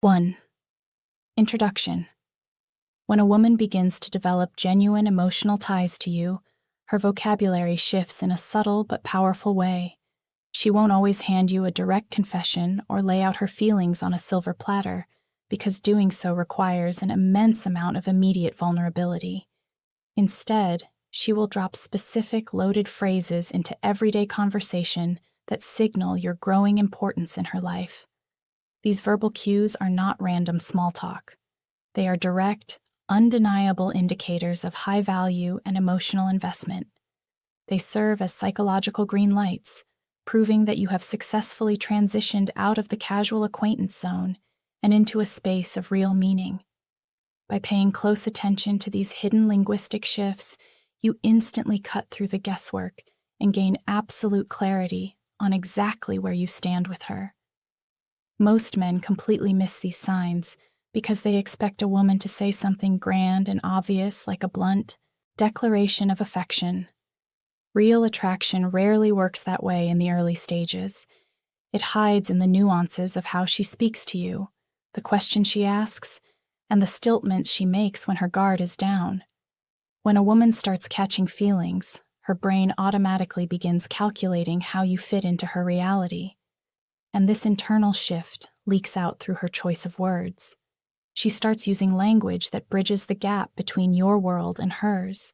1. Introduction. When a woman begins to develop genuine emotional ties to you, her vocabulary shifts in a subtle but powerful way. She won't always hand you a direct confession or lay out her feelings on a silver platter, because doing so requires an immense amount of immediate vulnerability. Instead, she will drop specific, loaded phrases into everyday conversation that signal your growing importance in her life. These verbal cues are not random small talk. They are direct, undeniable indicators of high value and emotional investment. They serve as psychological green lights, proving that you have successfully transitioned out of the casual acquaintance zone and into a space of real meaning. By paying close attention to these hidden linguistic shifts, you instantly cut through the guesswork and gain absolute clarity on exactly where you stand with her. Most men completely miss these signs because they expect a woman to say something grand and obvious like a blunt declaration of affection. Real attraction rarely works that way in the early stages. It hides in the nuances of how she speaks to you, the questions she asks, and the stiltments she makes when her guard is down. When a woman starts catching feelings, her brain automatically begins calculating how you fit into her reality. And this internal shift leaks out through her choice of words. She starts using language that bridges the gap between your world and hers,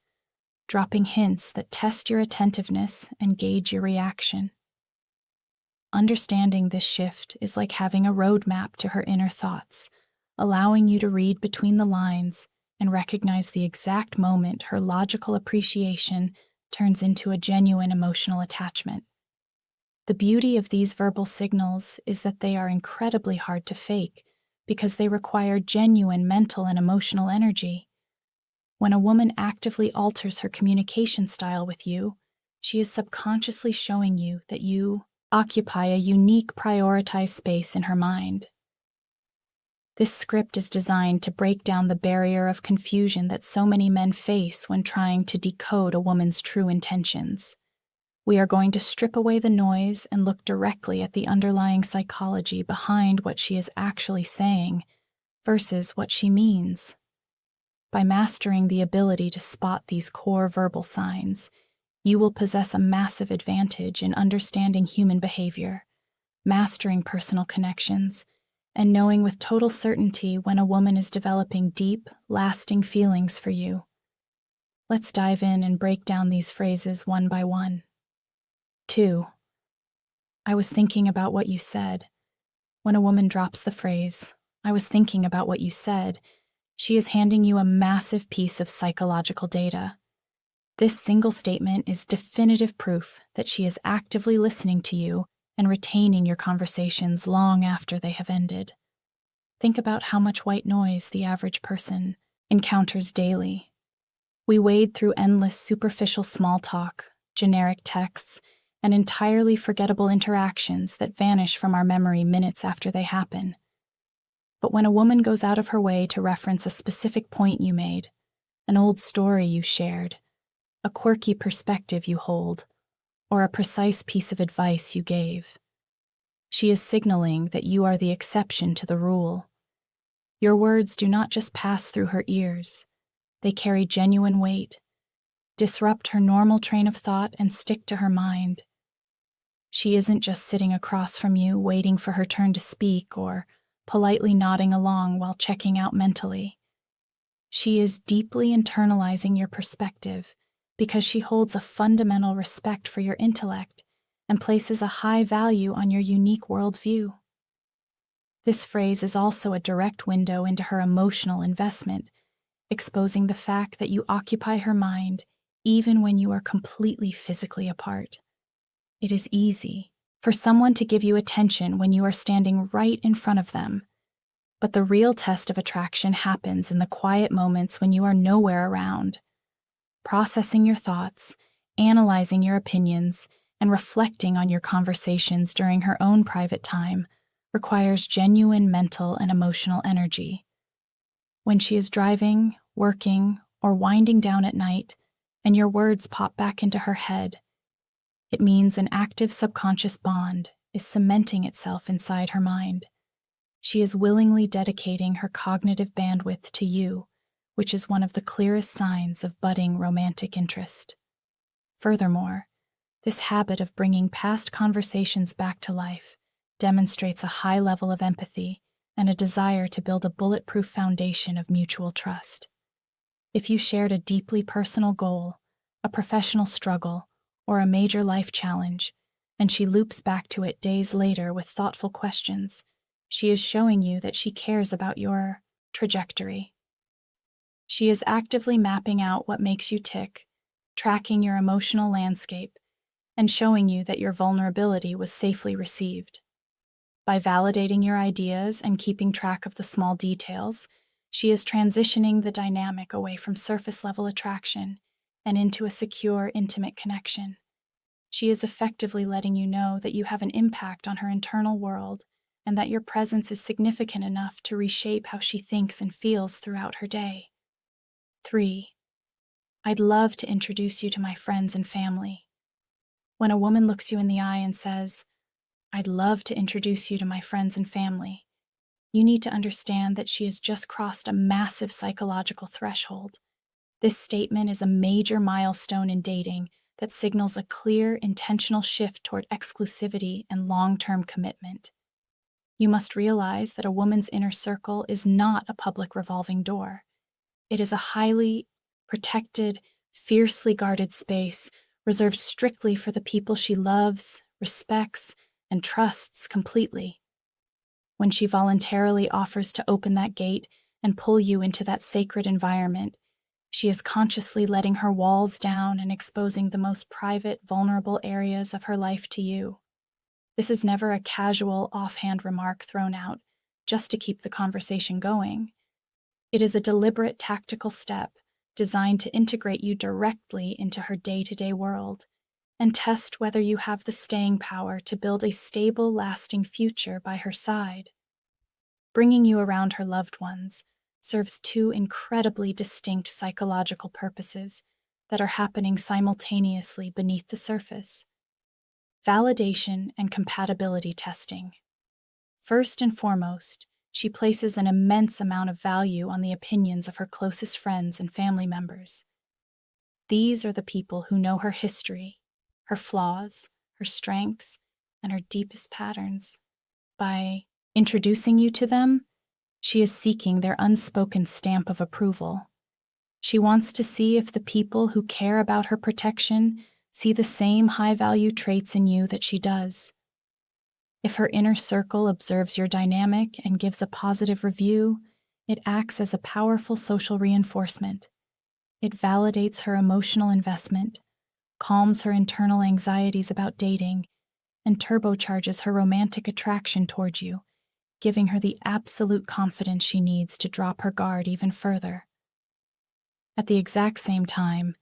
dropping hints that test your attentiveness and gauge your reaction. Understanding this shift is like having a roadmap to her inner thoughts, allowing you to read between the lines and recognize the exact moment her logical appreciation turns into a genuine emotional attachment. The beauty of these verbal signals is that they are incredibly hard to fake because they require genuine mental and emotional energy. When a woman actively alters her communication style with you, she is subconsciously showing you that you occupy a unique, prioritized space in her mind. This script is designed to break down the barrier of confusion that so many men face when trying to decode a woman's true intentions. We are going to strip away the noise and look directly at the underlying psychology behind what she is actually saying versus what she means. By mastering the ability to spot these core verbal signs, you will possess a massive advantage in understanding human behavior, mastering personal connections, and knowing with total certainty when a woman is developing deep, lasting feelings for you. Let's dive in and break down these phrases one by one. 2. I was thinking about what you said. When a woman drops the phrase, I was thinking about what you said, she is handing you a massive piece of psychological data. This single statement is definitive proof that she is actively listening to you and retaining your conversations long after they have ended. Think about how much white noise the average person encounters daily. We wade through endless superficial small talk, generic texts, and entirely forgettable interactions that vanish from our memory minutes after they happen. But when a woman goes out of her way to reference a specific point you made, an old story you shared, a quirky perspective you hold, or a precise piece of advice you gave, she is signaling that you are the exception to the rule. Your words do not just pass through her ears, they carry genuine weight, disrupt her normal train of thought, and stick to her mind. She isn't just sitting across from you waiting for her turn to speak or politely nodding along while checking out mentally. She is deeply internalizing your perspective because she holds a fundamental respect for your intellect and places a high value on your unique worldview. This phrase is also a direct window into her emotional investment, exposing the fact that you occupy her mind even when you are completely physically apart. It is easy for someone to give you attention when you are standing right in front of them, but the real test of attraction happens in the quiet moments when you are nowhere around. Processing your thoughts, analyzing your opinions, and reflecting on your conversations during her own private time requires genuine mental and emotional energy. When she is driving, working, or winding down at night, and your words pop back into her head, it means an active subconscious bond is cementing itself inside her mind. She is willingly dedicating her cognitive bandwidth to you, which is one of the clearest signs of budding romantic interest. Furthermore, this habit of bringing past conversations back to life demonstrates a high level of empathy and a desire to build a bulletproof foundation of mutual trust. If you shared a deeply personal goal, a professional struggle, or a major life challenge, and she loops back to it days later with thoughtful questions, she is showing you that she cares about your trajectory. She is actively mapping out what makes you tick, tracking your emotional landscape, and showing you that your vulnerability was safely received. By validating your ideas and keeping track of the small details, she is transitioning the dynamic away from surface-level attraction and into a secure, intimate connection. She is effectively letting you know that you have an impact on her internal world and that your presence is significant enough to reshape how she thinks and feels throughout her day. 3. I'd love to introduce you to my friends and family. When a woman looks you in the eye and says, "I'd love to introduce you to my friends and family," you need to understand that she has just crossed a massive psychological threshold. This statement is a major milestone in dating that signals a clear, intentional shift toward exclusivity and long-term commitment. You must realize that a woman's inner circle is not a public revolving door. It is a highly protected, fiercely guarded space reserved strictly for the people she loves, respects, and trusts completely. When she voluntarily offers to open that gate and pull you into that sacred environment, she is consciously letting her walls down and exposing the most private, vulnerable areas of her life to you. This is never a casual, offhand remark thrown out just to keep the conversation going. It is a deliberate, tactical step designed to integrate you directly into her day-to-day world and test whether you have the staying power to build a stable, lasting future by her side. Bringing you around her loved ones serves two incredibly distinct psychological purposes that are happening simultaneously beneath the surface: validation and compatibility testing. First and foremost, she places an immense amount of value on the opinions of her closest friends and family members. These are the people who know her history, her flaws, her strengths, and her deepest patterns. By introducing you to them, she is seeking their unspoken stamp of approval. She wants to see if the people who care about her protection see the same high-value traits in you that she does. If her inner circle observes your dynamic and gives a positive review, it acts as a powerful social reinforcement. It validates her emotional investment, calms her internal anxieties about dating, and turbocharges her romantic attraction toward you, giving her the absolute confidence she needs to drop her guard even further. At the exact same time,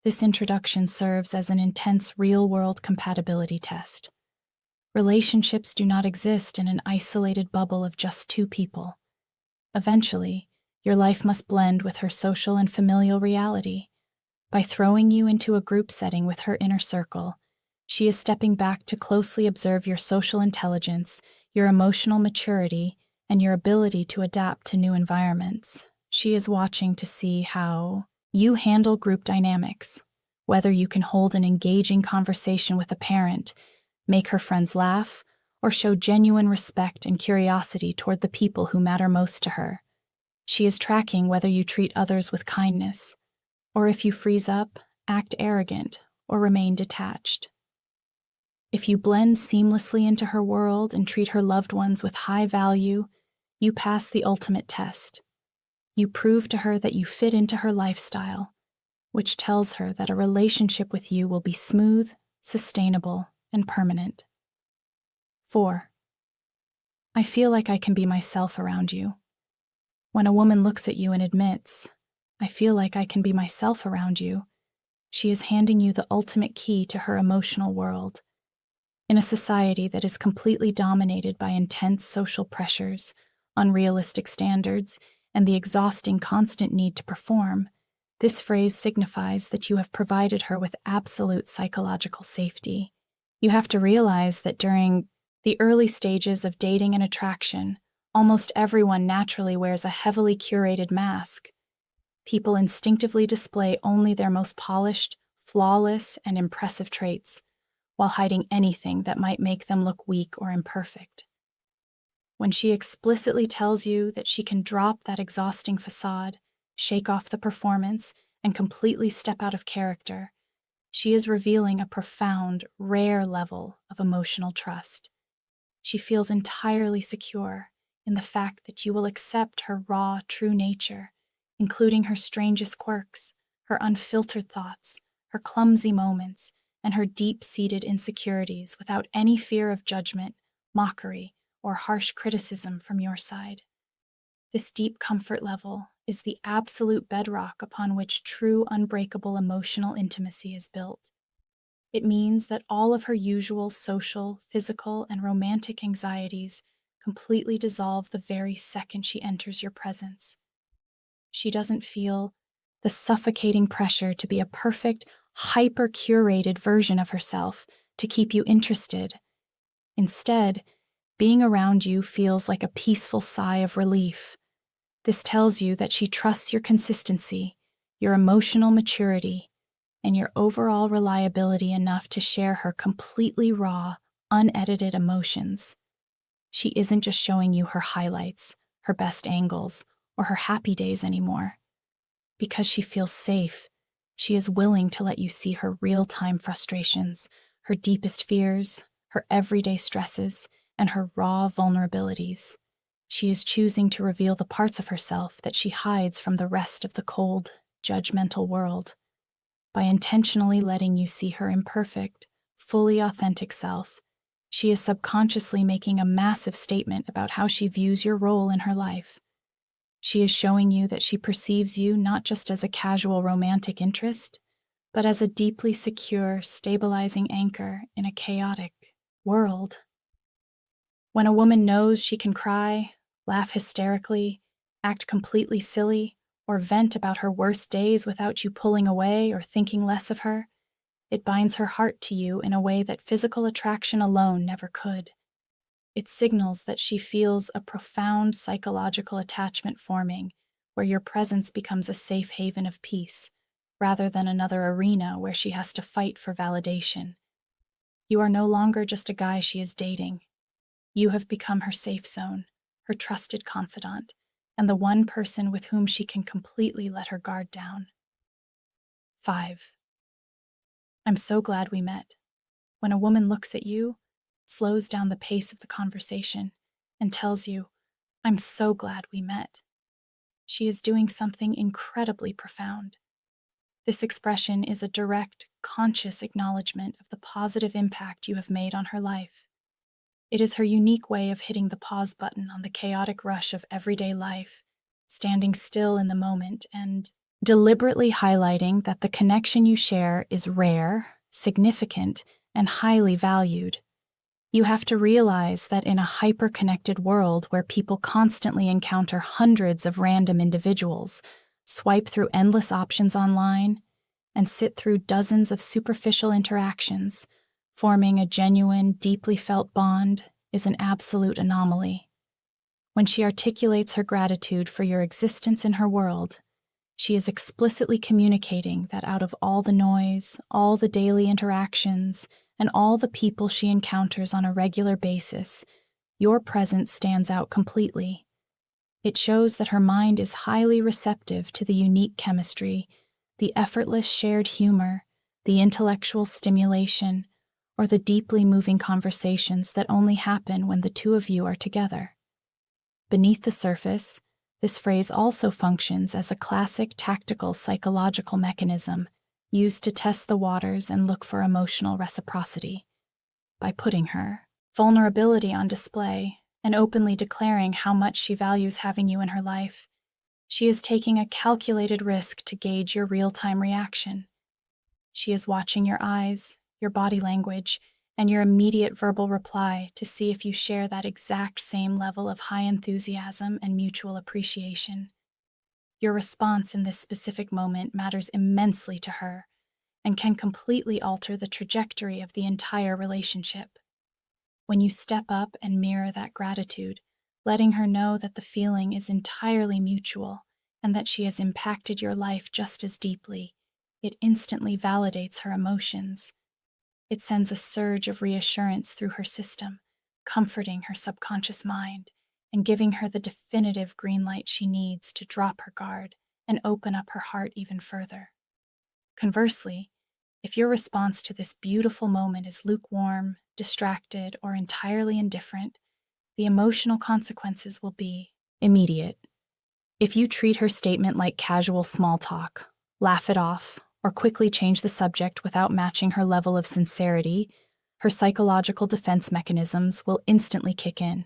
this introduction serves as an intense real-world compatibility test. Relationships do not exist in an isolated bubble of just two people. Eventually, your life must blend with her social and familial reality. By throwing you into a group setting with her inner circle, she is stepping back to closely observe your social intelligence, your emotional maturity, and your ability to adapt to new environments. She is watching to see how you handle group dynamics, whether you can hold an engaging conversation with a parent, make her friends laugh, or show genuine respect and curiosity toward the people who matter most to her. She is tracking whether you treat others with kindness, or if you freeze up, act arrogant, or remain detached. If you blend seamlessly into her world and treat her loved ones with high value, you pass the ultimate test. You prove to her that you fit into her lifestyle, which tells her that a relationship with you will be smooth, sustainable, and permanent. 4. I feel like I can be myself around you. When a woman looks at you and admits, "I feel like I can be myself around you," she is handing you the ultimate key to her emotional world. In a society that is completely dominated by intense social pressures, unrealistic standards, and the exhausting constant need to perform, this phrase signifies that you have provided her with absolute psychological safety. You have to realize that during the early stages of dating and attraction, Almost everyone naturally wears a heavily curated mask. People instinctively display only their most polished, flawless, and impressive traits, while hiding anything that might make them look weak or imperfect. When she explicitly tells you that she can drop that exhausting facade, shake off the performance, and completely step out of character, she is revealing a profound, rare level of emotional trust. She feels entirely secure in the fact that you will accept her raw, true nature, including her strangest quirks, her unfiltered thoughts, her clumsy moments, and her deep-seated insecurities without any fear of judgment, mockery, or harsh criticism from your side. This deep comfort level is the absolute bedrock upon which true, unbreakable emotional intimacy is built. It means that all of her usual social, physical, and romantic anxieties completely dissolve the very second she enters your presence. She doesn't feel the suffocating pressure to be a perfect, hyper-curated version of herself to keep you interested. Instead, being around you feels like a peaceful sigh of relief. This tells you that she trusts your consistency, your emotional maturity, and your overall reliability enough to share her completely raw, unedited emotions. She isn't just showing you her highlights, her best angles, or her happy days anymore. Because she feels safe, she is willing to let you see her real-time frustrations, her deepest fears, her everyday stresses, and her raw vulnerabilities. She is choosing to reveal the parts of herself that she hides from the rest of the cold, judgmental world. By intentionally letting you see her imperfect, fully authentic self, she is subconsciously making a massive statement about how she views your role in her life. She is showing you that she perceives you not just as a casual romantic interest, but as a deeply secure, stabilizing anchor in a chaotic world. When a woman knows she can cry, laugh hysterically, act completely silly, or vent about her worst days without you pulling away or thinking less of her, it binds her heart to you in a way that physical attraction alone never could. It signals that she feels a profound psychological attachment forming, where your presence becomes a safe haven of peace, rather than another arena where she has to fight for validation. You are no longer just a guy she is dating. You have become her safe zone, her trusted confidant, and the one person with whom she can completely let her guard down. 5. I'm so glad we met. When a woman looks at you, slows down the pace of the conversation, and tells you, I'm so glad we met, she is doing something incredibly profound. This expression is a direct, conscious acknowledgement of the positive impact you have made on her life. It is her unique way of hitting the pause button on the chaotic rush of everyday life, standing still in the moment and deliberately highlighting that the connection you share is rare, significant, and highly valued. You have to realize that in a hyper-connected world where people constantly encounter hundreds of random individuals, swipe through endless options online, and sit through dozens of superficial interactions, forming a genuine, deeply felt bond is an absolute anomaly. When she articulates her gratitude for your existence in her world, she is explicitly communicating that out of all the noise, all the daily interactions, and all the people she encounters on a regular basis, your presence stands out completely. It shows that her mind is highly receptive to the unique chemistry, the effortless shared humor, the intellectual stimulation, or the deeply moving conversations that only happen when the two of you are together. Beneath the surface, this phrase also functions as a classic tactical psychological mechanism used to test the waters and look for emotional reciprocity. By putting her vulnerability on display and openly declaring how much she values having you in her life, she is taking a calculated risk to gauge your real-time reaction. She is watching your eyes, your body language, and your immediate verbal reply to see if you share that exact same level of high enthusiasm and mutual appreciation. Your response in this specific moment matters immensely to her and can completely alter the trajectory of the entire relationship. When you step up and mirror that gratitude, letting her know that the feeling is entirely mutual and that she has impacted your life just as deeply. It instantly validates her emotions. It sends a surge of reassurance through her system, comforting her subconscious mind and giving her the definitive green light she needs to drop her guard and open up her heart even further. Conversely, if your response to this beautiful moment is lukewarm, distracted, or entirely indifferent, the emotional consequences will be immediate. If you treat her statement like casual small talk, laugh it off, or quickly change the subject without matching her level of sincerity, her psychological defense mechanisms will instantly kick in.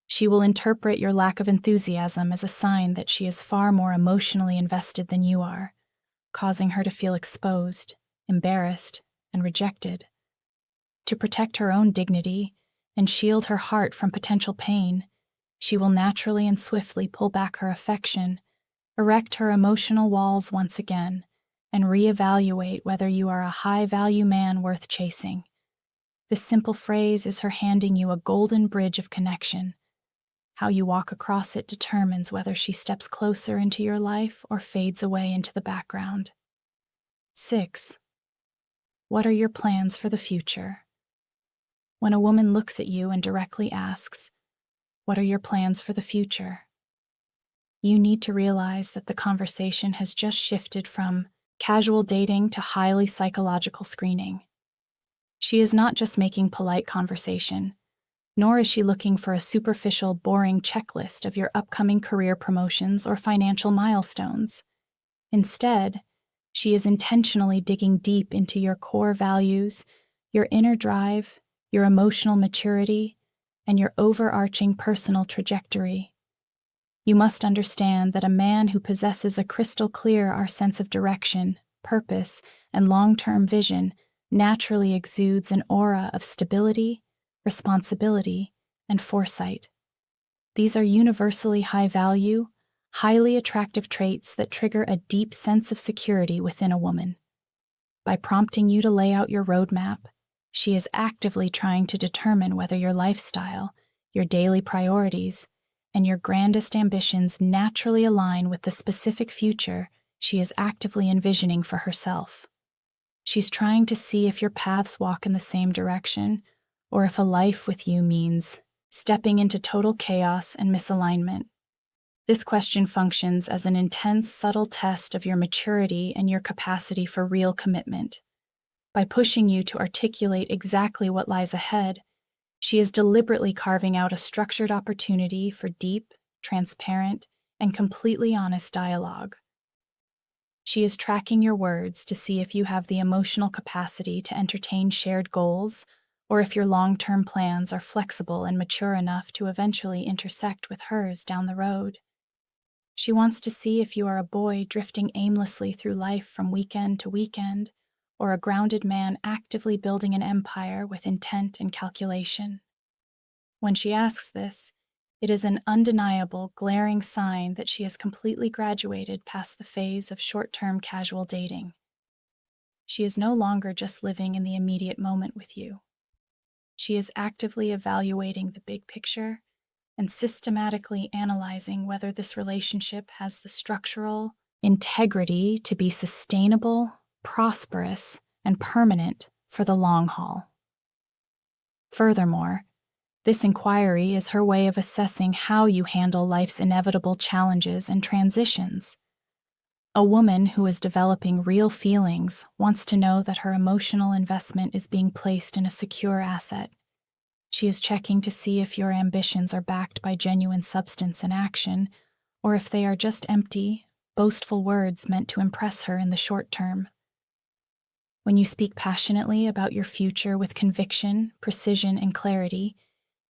She will interpret your lack of enthusiasm as a sign that she is far more emotionally invested than you are, causing her to feel exposed, embarrassed, and rejected. To protect her own dignity and shield her heart from potential pain, she will naturally and swiftly pull back her affection, erect her emotional walls once again, and reevaluate whether you are a high-value man worth chasing. This simple phrase is her handing you a golden bridge of connection. How you walk across it determines whether she steps closer into your life or fades away into the background. 6. What are your plans for the future? When a woman looks at you and directly asks, "What are your plans for the future?" you need to realize that the conversation has just shifted from casual dating to highly psychological screening. She is not just making polite conversation, nor is she looking for a superficial, boring checklist of your upcoming career promotions or financial milestones. Instead, she is intentionally digging deep into your core values, your inner drive, your emotional maturity, and your overarching personal trajectory. You must understand that a man who possesses a crystal clear sense of direction, purpose, and long-term vision naturally exudes an aura of stability, responsibility, and foresight. These are universally high-value, highly attractive traits that trigger a deep sense of security within a woman. By prompting you to lay out your roadmap, she is actively trying to determine whether your lifestyle, your daily priorities, and your grandest ambitions naturally align with the specific future she is actively envisioning for herself. She's trying to see if your paths walk in the same direction, or if a life with you means stepping into total chaos and misalignment. This question functions as an intense, subtle test of your maturity and your capacity for real commitment. By pushing you to articulate exactly what lies ahead, she is deliberately carving out a structured opportunity for deep, transparent, and completely honest dialogue. She is tracking your words to see if you have the emotional capacity to entertain shared goals, or if your long-term plans are flexible and mature enough to eventually intersect with hers down the road. She wants to see if you are a boy drifting aimlessly through life from weekend to weekend, or a grounded man actively building an empire with intent and calculation. When she asks this, it is an undeniable, glaring sign that she has completely graduated past the phase of short-term casual dating. She is no longer just living in the immediate moment with you. She is actively evaluating the big picture and systematically analyzing whether this relationship has the structural integrity to be sustainable, prosperous, and permanent for the long haul. Furthermore, this inquiry is her way of assessing how you handle life's inevitable challenges and transitions. A woman who is developing real feelings wants to know that her emotional investment is being placed in a secure asset. She is checking to see if your ambitions are backed by genuine substance and action, or if they are just empty, boastful words meant to impress her in the short term. When you speak passionately about your future with conviction, precision, and clarity,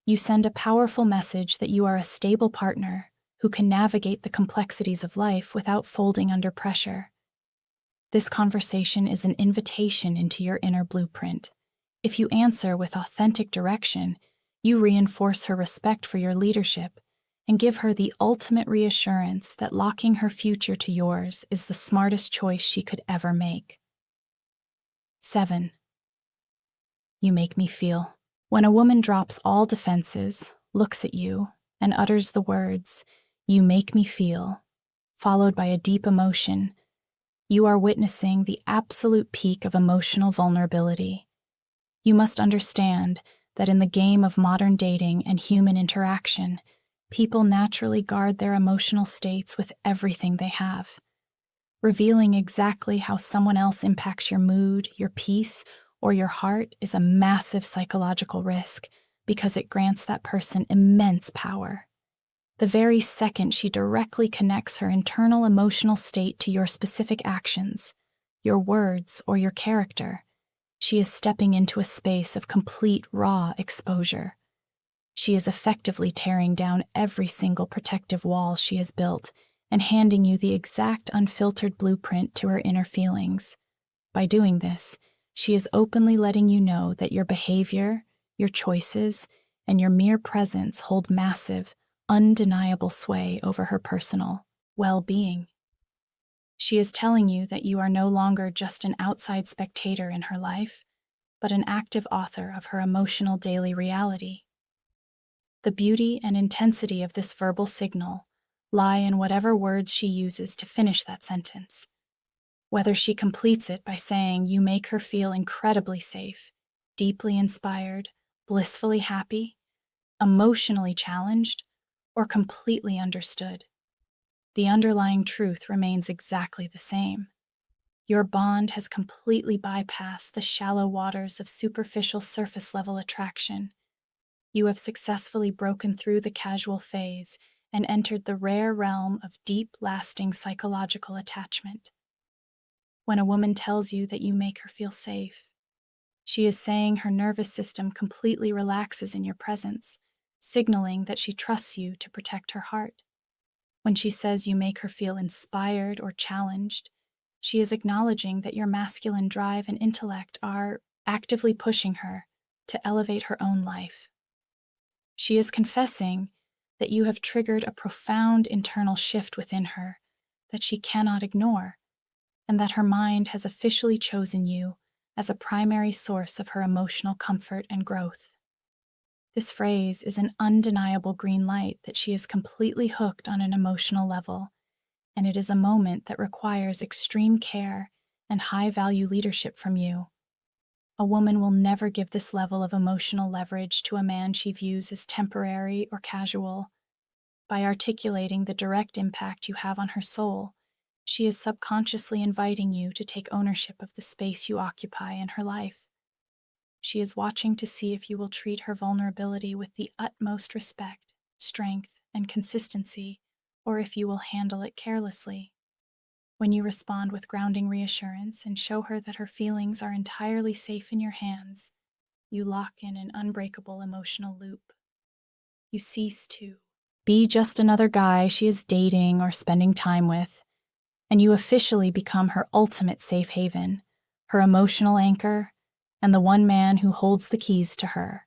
you send a powerful message that you are a stable partner who can navigate the complexities of life without folding under pressure. This conversation is an invitation into your inner blueprint. If you answer with authentic direction, you reinforce her respect for your leadership and give her the ultimate reassurance that locking her future to yours is the smartest choice she could ever make. 7. You make me feel. When a woman drops all defenses, looks at you, and utters the words, "You make me feel," followed by a deep emotion, you are witnessing the absolute peak of emotional vulnerability. You must understand that in the game of modern dating and human interaction, people naturally guard their emotional states with everything they have. Revealing exactly how someone else impacts your mood, your peace, or your heart is a massive psychological risk because it grants that person immense power. The very second she directly connects her internal emotional state to your specific actions, your words, or your character, she is stepping into a space of complete raw exposure. She is effectively tearing down every single protective wall she has built and handing you the exact unfiltered blueprint to her inner feelings. By doing this, she is openly letting you know that your behavior, your choices, and your mere presence hold massive, undeniable sway over her personal well-being. She is telling you that you are no longer just an outside spectator in her life, but an active author of her emotional daily reality. The beauty and intensity of this verbal signal lie in whatever words she uses to finish that sentence. Whether she completes it by saying you make her feel incredibly safe, deeply inspired, blissfully happy, emotionally challenged, or completely understood, the underlying truth remains exactly the same. Your bond has completely bypassed the shallow waters of superficial surface-level attraction. You have successfully broken through the casual phase and entered the rare realm of deep, lasting psychological attachment. When a woman tells you that you make her feel safe, she is saying her nervous system completely relaxes in your presence, signaling that she trusts you to protect her heart. When she says you make her feel inspired or challenged, she is acknowledging that your masculine drive and intellect are actively pushing her to elevate her own life. She is confessing that you have triggered a profound internal shift within her that she cannot ignore, and that her mind has officially chosen you as a primary source of her emotional comfort and growth. This phrase is an undeniable green light that she is completely hooked on an emotional level, and it is a moment that requires extreme care and high-value leadership from you. A woman will never give this level of emotional leverage to a man she views as temporary or casual. By articulating the direct impact you have on her soul, she is subconsciously inviting you to take ownership of the space you occupy in her life. She is watching to see if you will treat her vulnerability with the utmost respect, strength, and consistency, or if you will handle it carelessly. When you respond with grounding reassurance and show her that her feelings are entirely safe in your hands, you lock in an unbreakable emotional loop. You cease to be just another guy she is dating or spending time with, and you officially become her ultimate safe haven, her emotional anchor, and the one man who holds the keys to her.